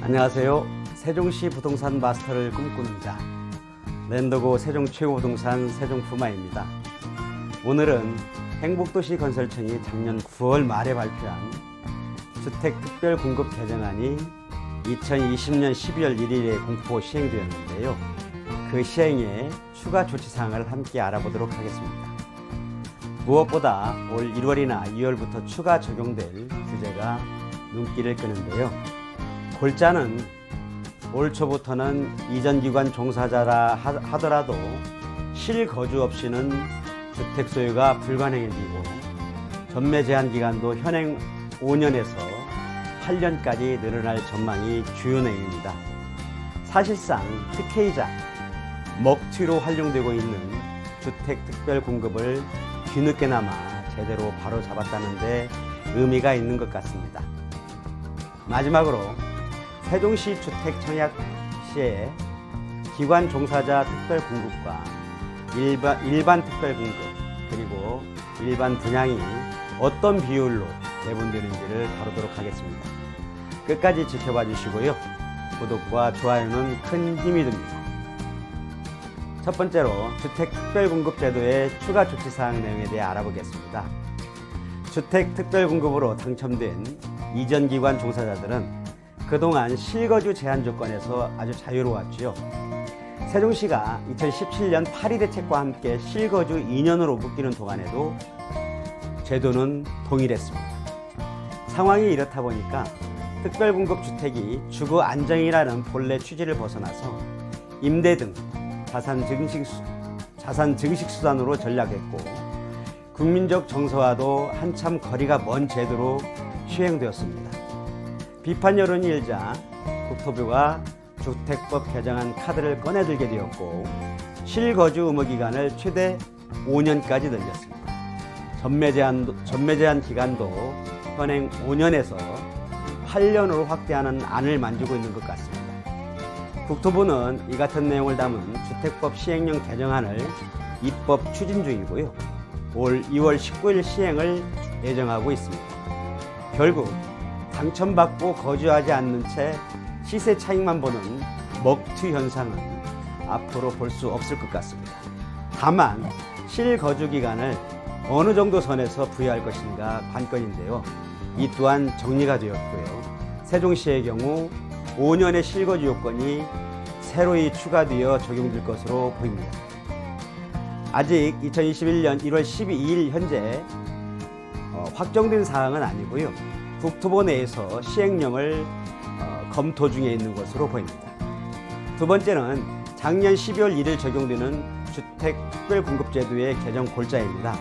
안녕하세요. 세종시 부동산 마스터를 꿈꾸는 자, 랜더고 세종 최고 부동산 세종푸마입니다. 오늘은 행복도시 건설청이 작년 9월 말에 발표한 주택특별공급 개정안이 2020년 12월 1일에 공포 시행되었는데요. 그 시행에 추가 조치사항을 함께 알아보도록 하겠습니다. 무엇보다 올 1월이나 2월부터 추가 적용될 규제가 눈길을 끄는데요. 골자는 올 초부터는 이전기관 종사자라 하더라도 실거주 없이는 주택 소유가 불가능해지고 전매 제한 기간도 현행 5년에서 8년까지 늘어날 전망이 주요 내용입니다. 사실상 특혜이자 먹튀로 활용되고 있는 주택 특별 공급을 뒤늦게나마 제대로 바로잡았다는 데 의미가 있는 것 같습니다. 마지막으로 세종시 주택 청약 시에 기관 종사자 특별 공급과 일반 특별 공급 그리고 일반 분양이 어떤 비율로 배분되는지를 다루도록 하겠습니다. 끝까지 지켜봐 주시고요. 구독과 좋아요는 큰 힘이 됩니다. 첫 번째로 주택 특별 공급 제도의 추가 조치사항 내용에 대해 알아보겠습니다. 주택 특별 공급으로 당첨된 이전 기관 종사자들은 그동안 실거주 제한 조건에서 아주 자유로웠지요. 세종시가 2017년 파리 대책과 함께 실거주 2년으로 묶이는 동안에도 제도는 동일했습니다. 상황이 이렇다 보니까 특별공급 주택이 주거 안정이라는 본래 취지를 벗어나서 임대 등 자산 증식 수단으로 전락했고 국민적 정서와도 한참 거리가 먼 제도로 시행되었습니다. 비판 여론이 일자 국토부가 주택법 개정안 카드를 꺼내들게 되었고 실거주 의무 기간을 최대 5년까지 늘렸습니다. 전매 제한 기간도 현행 5년에서 8년으로 확대하는 안을 만들고 있는 것 같습니다. 국토부는 이 같은 내용을 담은 주택법 시행령 개정안을 입법 추진 중이고요. 올 2월 19일 시행을 예정하고 있습니다. 결국 당첨받고 거주하지 않는 채 시세 차익만 보는 먹튀 현상은 앞으로 볼 수 없을 것 같습니다. 다만 실거주 기간을 어느 정도 선에서 부여할 것인가 관건인데요. 이 또한 정리가 되었고요. 세종시의 경우 5년의 실거주 요건이 새로이 추가되어 적용될 것으로 보입니다. 아직 2021년 1월 12일 현재 확정된 사항은 아니고요. 국토부 내에서 시행령을 검토 중에 있는 것으로 보입니다. 두 번째는 작년 12월 1일 적용되는 주택특별공급제도의 개정 골자입니다.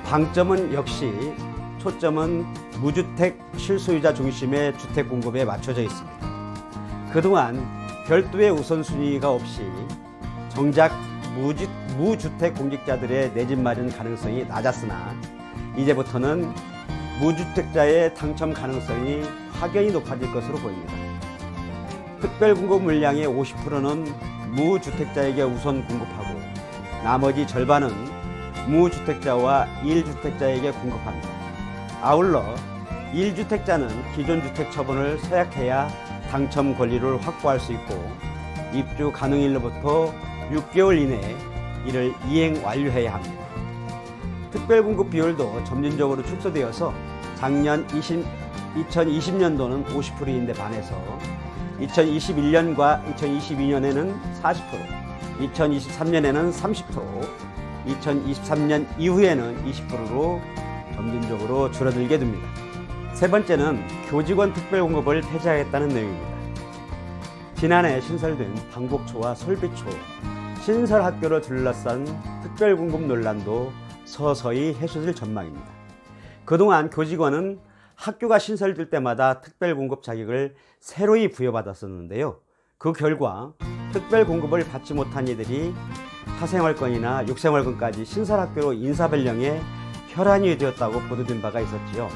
방점은 역시 초점은 무주택 실소유자 중심의 주택 공급에 맞춰져 있습니다. 그동안 별도의 우선순위가 없이 정작 무주택 공직자들의 내 집 마련 가능성이 낮았으나 이제부터는 무주택자의 당첨 가능성이 확연히 높아질 것으로 보입니다. 특별공급 물량의 50%는 무주택자에게 우선 공급하고 나머지 절반은 무주택자와 1주택자에게 공급합니다. 아울러 1주택자는 기존 주택 처분을 서약해야 당첨 권리를 확보할 수 있고 입주 가능일로부터 6개월 이내에 이를 이행 완료해야 합니다. 특별공급 비율도 점진적으로 축소되어서 작년 2020년도는 50%인데 반해서 2021년과 2022년에는 40%, 2023년에는 30%, 2023년 이후에는 20%로 점진적으로 줄어들게 됩니다. 세 번째는 교직원 특별공급을 폐지하겠다는 내용입니다. 지난해 신설된 방복초와 설비초, 신설학교를 둘러싼 특별공급 논란도 서서히 해소될 전망입니다. 그동안 교직원은 학교가 신설될 때마다 특별공급 자격을 새로이 부여받았었는데요. 그 결과 특별공급을 받지 못한 이들이 사생활권이나 육생활권까지 신설학교로 인사변경에 혈안이 되었다고 보도된 바가 있었지요.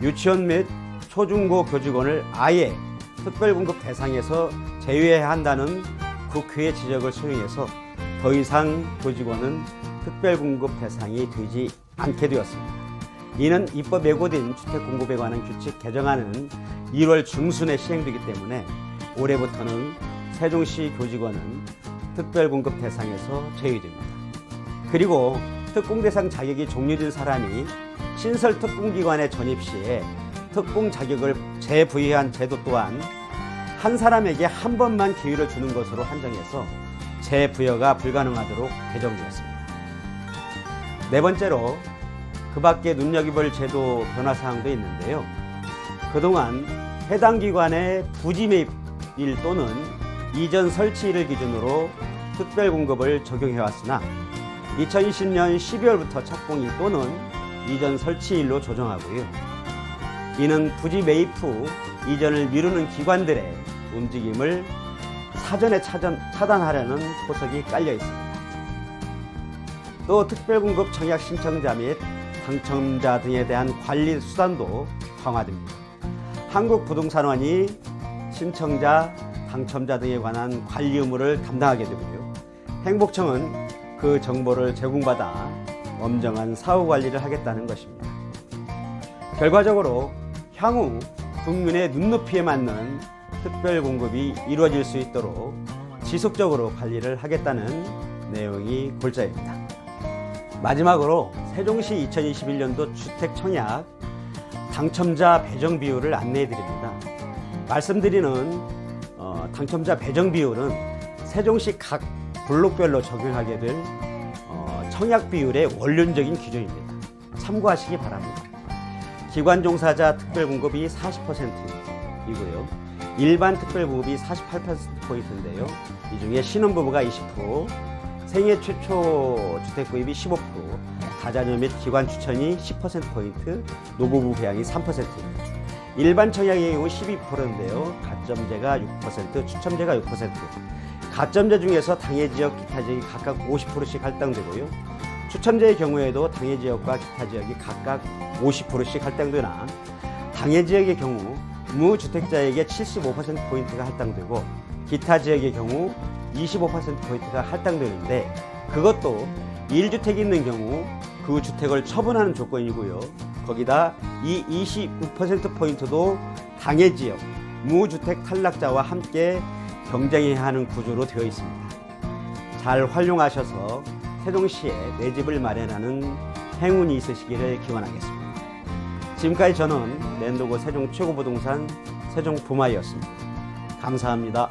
유치원 및 초중고 교직원을 아예 특별공급 대상에서 제외해야 한다는 국회의 지적을 수용해서 더 이상 교직원은 특별공급 대상이 되지 않게 되었습니다. 이는 입법 예고된 주택공급에 관한 규칙 개정안은 1월 중순에 시행되기 때문에 올해부터는 세종시 교직원은 특별공급 대상에서 제외됩니다. 그리고 특공대상 자격이 종료된 사람이 신설 특공기관에 전입 시에 특공 자격을 재부여한 제도 또한 한 사람에게 한 번만 기회를 주는 것으로 한정해서 재부여가 불가능하도록 개정되었습니다. 네 번째로 그 밖에 눈여겨볼 제도 변화 사항도 있는데요. 그동안 해당 기관의 부지 매입일 또는 이전 설치일을 기준으로 특별공급을 적용해왔으나 2020년 12월부터 착공일 또는 이전 설치일로 조정하고요. 이는 부지 매입 후 이전을 미루는 기관들의 움직임을 사전에 차단하려는 포석이 깔려 있습니다. 또 특별공급 청약 신청자 및 당첨자 등에 대한 관리 수단도 강화됩니다. 한국부동산원이 신청자, 당첨자 등에 관한 관리 의무를 담당하게 되고요. 행복청은 그 정보를 제공받아 엄정한 사후 관리를 하겠다는 것입니다. 결과적으로 향후 국민의 눈높이에 맞는 특별공급이 이루어질 수 있도록 지속적으로 관리를 하겠다는 내용이 골자입니다. 마지막으로 세종시 2021년도 주택청약 당첨자 배정 비율을 안내해 드립니다. 말씀드리는 당첨자 배정 비율은 세종시 각 블록별로 적용하게 될 청약 비율의 원론적인 기준입니다. 참고하시기 바랍니다. 기관 종사자 특별공급이 40%이고요. 일반 특별공급이 48%포인트인데요. 이 중에 신혼부부가 20%, 생애 최초 주택구입이 15%, 다자녀 및 기관 추천이 10%포인트, 노부부 부양이 3%입니다. 일반 청약의 경우 12%인데요. 가점제가 6%, 추첨제가 6%. 가점제 중에서 당해지역, 기타지역이 각각 50%씩 할당되고요. 추첨제의 경우에도 당해지역과 기타지역이 각각 50%씩 할당되나 당해지역의 경우 무주택자에게 75%포인트가 할당되고 기타지역의 경우 25%포인트가 할당되는데 그것도 1주택이 있는 경우 그 주택을 처분하는 조건이고요. 거기다 이 25%포인트도 당해지역, 무주택 탈락자와 함께 경쟁해야 하는 구조로 되어 있습니다. 잘 활용하셔서 세종시에 내 집을 마련하는 행운이 있으시기를 기원하겠습니다. 지금까지 저는 랜더고 세종 최고부동산 세종부마이였습니다. 감사합니다.